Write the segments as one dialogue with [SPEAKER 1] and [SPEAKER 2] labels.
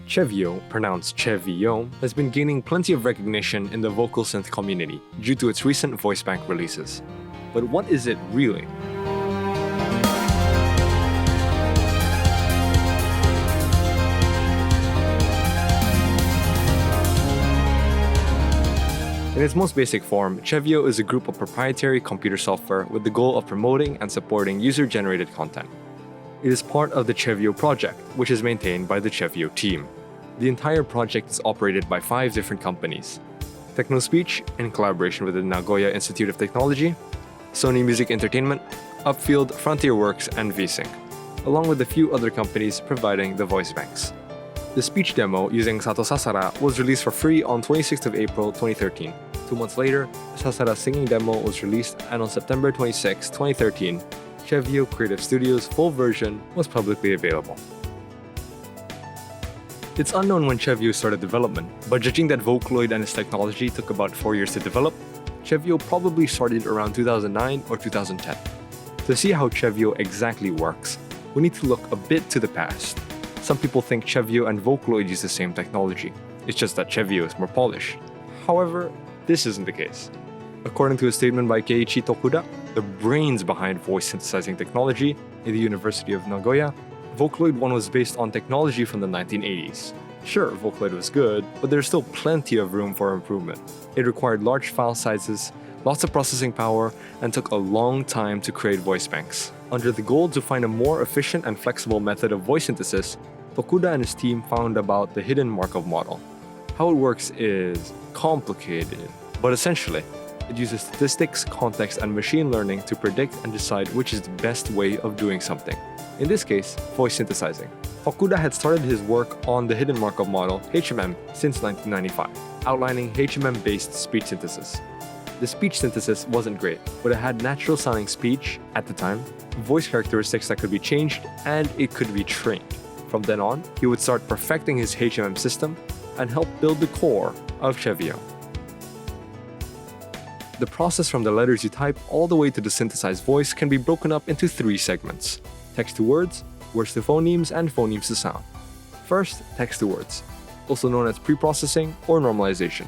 [SPEAKER 1] CeVIO, pronounced CeVIO, has been gaining plenty of recognition in the vocal synth community due to its recent voice bank releases. But what is it really? In its most basic form, CeVIO is a group of proprietary computer software with the goal of promoting and supporting user-generated content. It is part of the CeVIO project, which is maintained by the CeVIO team. The entire project is operated by 5 different companies: TechnoSpeech, in collaboration with the Nagoya Institute of Technology, Sony Music Entertainment, Upfield, Frontierworks, and VSync, along with a few other companies providing the voice banks. The speech demo using Sato Sasara was released for free on 26th of April 2013. 2 months later, the Sasara singing demo was released, and on September 26, 2013, CeVIO Creative Studios' full version was publicly available. It's unknown when CeVIO started development, but judging that Vocaloid and its technology took about 4 years to develop, CeVIO probably started around 2009 or 2010. To see how CeVIO exactly works, we need to look a bit to the past. Some people think CeVIO and Vocaloid use the same technology. It's just that CeVIO is more polished. However, this isn't the case. According to a statement by Keiichi Tokuda, the brains behind voice synthesizing technology at the University of Nagoya, Vocaloid 1 was based on technology from the 1980s. Sure, Vocaloid was good, but there's still plenty of room for improvement. It required large file sizes, lots of processing power, and took a long time to create voice banks. Under the goal to find a more efficient and flexible method of voice synthesis, Tokuda and his team found about the hidden Markov model. How it works is complicated, but essentially, it uses statistics, context, and machine learning to predict and decide which is the best way of doing something. In this case, voice synthesizing. Tokuda had started his work on the hidden Markov model, HMM, since 1995, outlining HMM-based speech synthesis. The speech synthesis wasn't great, but it had natural-sounding speech at the time, voice characteristics that could be changed, and it could be trained. From then on, he would start perfecting his HMM system and help build the core of CeVIO. The process from the letters you type all the way to the synthesized voice can be broken up into 3 segments: text to words, words to phonemes, and phonemes to sound. First, text to words, also known as preprocessing or normalization.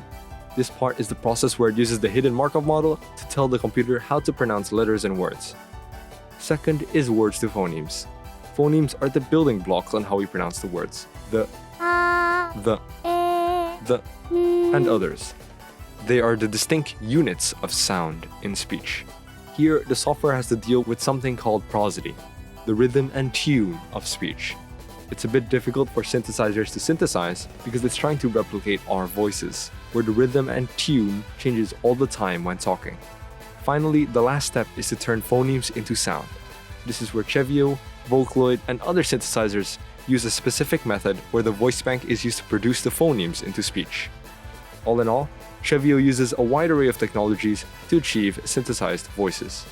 [SPEAKER 1] This part is the process where it uses the hidden Markov model to tell the computer how to pronounce letters and words. Second is words to phonemes. Phonemes are the building blocks on how we pronounce the words, the, and others. They are the distinct units of sound in speech. Here, the software has to deal with something called prosody, the rhythm and tune of speech. It's a bit difficult for synthesizers to synthesize because it's trying to replicate our voices, where the rhythm and tune changes all the time when talking. Finally, the last step is to turn phonemes into sound. This is where CeVIO, Vocaloid, and other synthesizers use a specific method where the voice bank is used to produce the phonemes into speech. All in all, CeVIO uses a wide array of technologies to achieve synthesized voices.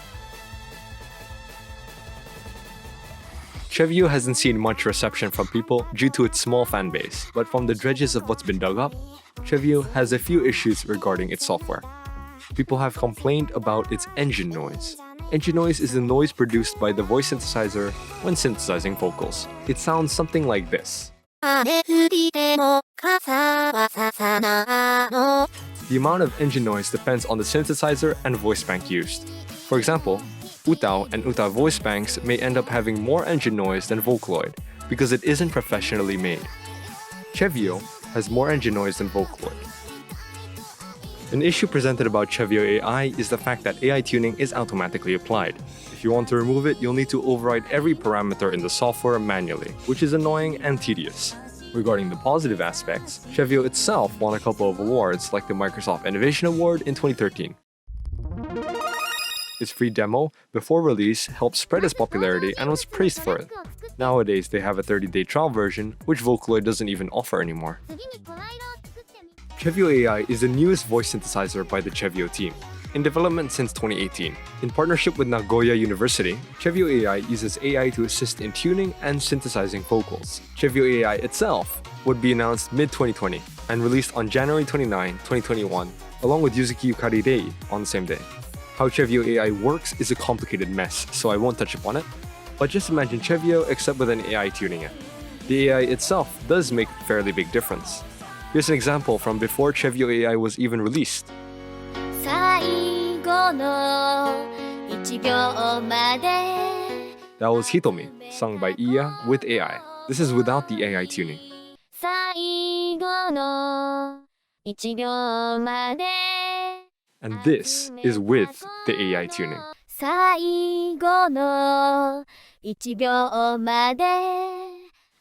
[SPEAKER 1] CeVIO hasn't seen much reception from people due to its small fan base, but from the dredges of what's been dug up, CeVIO has a few issues regarding its software. People have complained about its engine noise. Engine noise is the noise produced by the voice synthesizer when synthesizing vocals. It sounds something like this. The amount of engine noise depends on the synthesizer and voice bank used. For example, Utao and Utao voice banks may end up having more engine noise than Vocaloid because it isn't professionally made. CeVIO has more engine noise than Vocaloid. An issue presented about CeVIO AI is the fact that AI tuning is automatically applied. If you want to remove it, you'll need to override every parameter in the software manually, which is annoying and tedious. Regarding the positive aspects, CeVIO itself won a couple of awards like the Microsoft Innovation Award in 2013. Its free demo, before release, helped spread its popularity and was praised for it. Nowadays, they have a 30-day trial version, which Vocaloid doesn't even offer anymore. CeVIO AI is the newest voice synthesizer by the CeVIO team, in development since 2018. In partnership with Nagoya University, CeVIO AI uses AI to assist in tuning and synthesizing vocals. CeVIO AI itself would be announced mid-2020 and released on January 29, 2021, along with Yuzuki Yukari Rei on the same day. How CeVIO AI works is a complicated mess, so I won't touch upon it, but just imagine CeVIO except with an AI tuning it. The AI itself does make a fairly big difference. Here's an example from before CeVIO AI was even released.
[SPEAKER 2] 最後の1秒まで
[SPEAKER 1] That was Hitomi, sung by Iya with AI. This is without the AI tuning.
[SPEAKER 2] 最後の1秒まで
[SPEAKER 1] And this is with the AI tuning.
[SPEAKER 2] 最後の1秒まで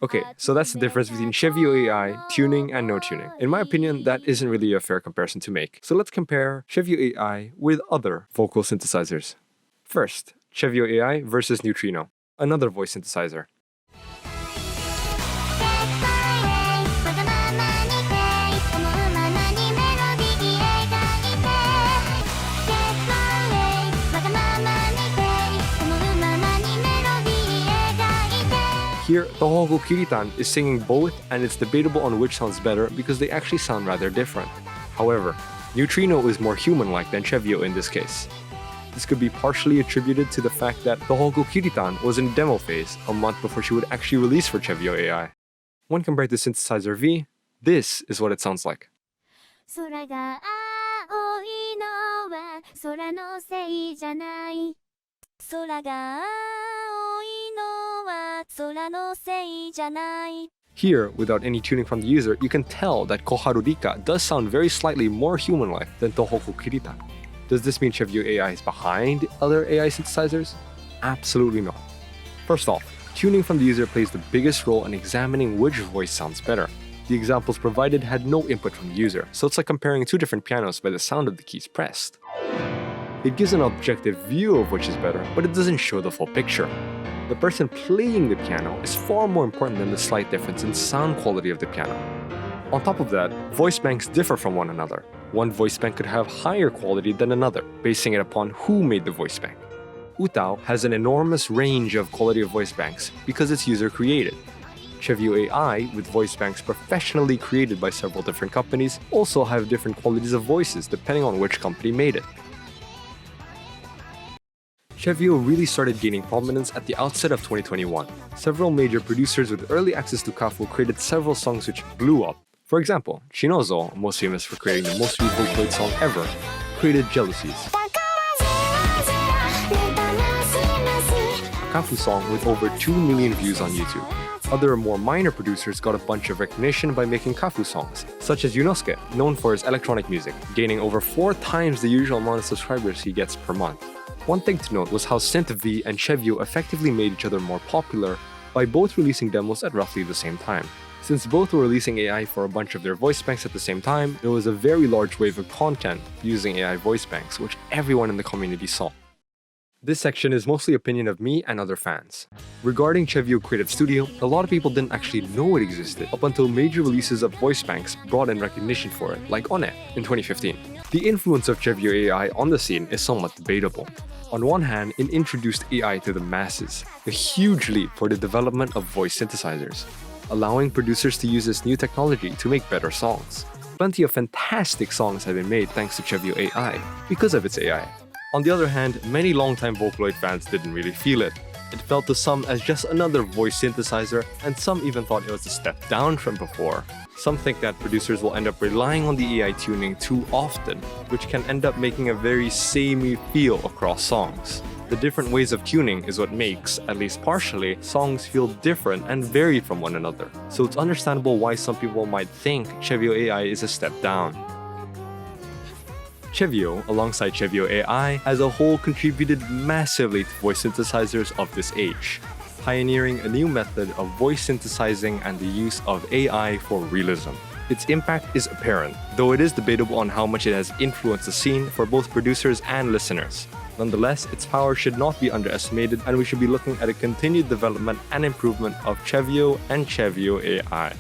[SPEAKER 1] Okay, so that's the difference between CeVIO AI, tuning, and no tuning. In my opinion, that isn't really a fair comparison to make. So let's compare CeVIO AI with other vocal synthesizers. First, CeVIO AI versus Neutrino, another voice synthesizer. Here, Touhou Kiritan is singing both, and it's debatable on which sounds better because they actually sound rather different. However, Neutrino is more human-like than CeVIO in this case. This could be partially attributed to the fact that Touhou Kiritan was in demo phase a month before she would actually release for CeVIO AI. When compared to synthesizer V, this is what it sounds like.
[SPEAKER 2] 空が青いのは空のせいじゃない空が青いのは空のせいじゃない
[SPEAKER 1] Here, without any tuning from the user, you can tell that Koharu Rika does sound very slightly more human-like than Touhou Kiritan. Does this mean CeVIO AI is behind other AI synthesizers? Absolutely not. First off, tuning from the user plays the biggest role in examining which voice sounds better. The examples provided had no input from the user, so it's like comparing two different pianos by the sound of the keys pressed. It gives an objective view of which is better, but it doesn't show the full picture. The person playing the piano is far more important than the slight difference in sound quality of the piano. On top of that, voice banks differ from one another. One voice bank could have higher quality than another, basing it upon who made the voice bank. Utao has an enormous range of quality of voice banks because it's user-created. CeVIO AI, with voice banks professionally created by several different companies, also have different qualities of voices depending on which company made it. CeVIO really started gaining prominence at the outset of 2021. Several major producers with early access to Kafu created several songs which blew up. For example, Chinozo, most famous for creating the most viewed Vocaloid song ever, created Jealousies, a Kafu song with over 2 million views on YouTube. Other more minor producers got a bunch of recognition by making Kafu songs, such as Yunosuke, known for his electronic music, gaining over 4 times the usual amount of subscribers he gets per month. One thing to note was how Synth V and CeVIO effectively made each other more popular by both releasing demos at roughly the same time. Since both were releasing AI for a bunch of their voice banks at the same time, there was a very large wave of content using AI voice banks, which everyone in the community saw. This section is mostly opinion of me and other fans. Regarding CeVIO Creative Studio, a lot of people didn't actually know it existed up until major releases of voice banks brought in recognition for it, like One in 2015. The influence of CeVIO AI on the scene is somewhat debatable. On one hand, it introduced AI to the masses, a huge leap for the development of voice synthesizers, allowing producers to use this new technology to make better songs. Plenty of fantastic songs have been made thanks to CeVIO AI because of its AI. On the other hand, many longtime Vocaloid fans didn't really feel it. It felt to some as just another voice synthesizer, and some even thought it was a step down from before. Some think that producers will end up relying on the AI tuning too often, which can end up making a very samey feel across songs. The different ways of tuning is what makes, at least partially, songs feel different and vary from one another. So it's understandable why some people might think CeVIO AI is a step down. CeVIO, alongside CeVIO AI, as a whole contributed massively to voice synthesizers of this age, pioneering a new method of voice synthesizing and the use of AI for realism. Its impact is apparent, though it is debatable on how much it has influenced the scene for both producers and listeners. Nonetheless, its power should not be underestimated, and we should be looking at a continued development and improvement of CeVIO and CeVIO AI.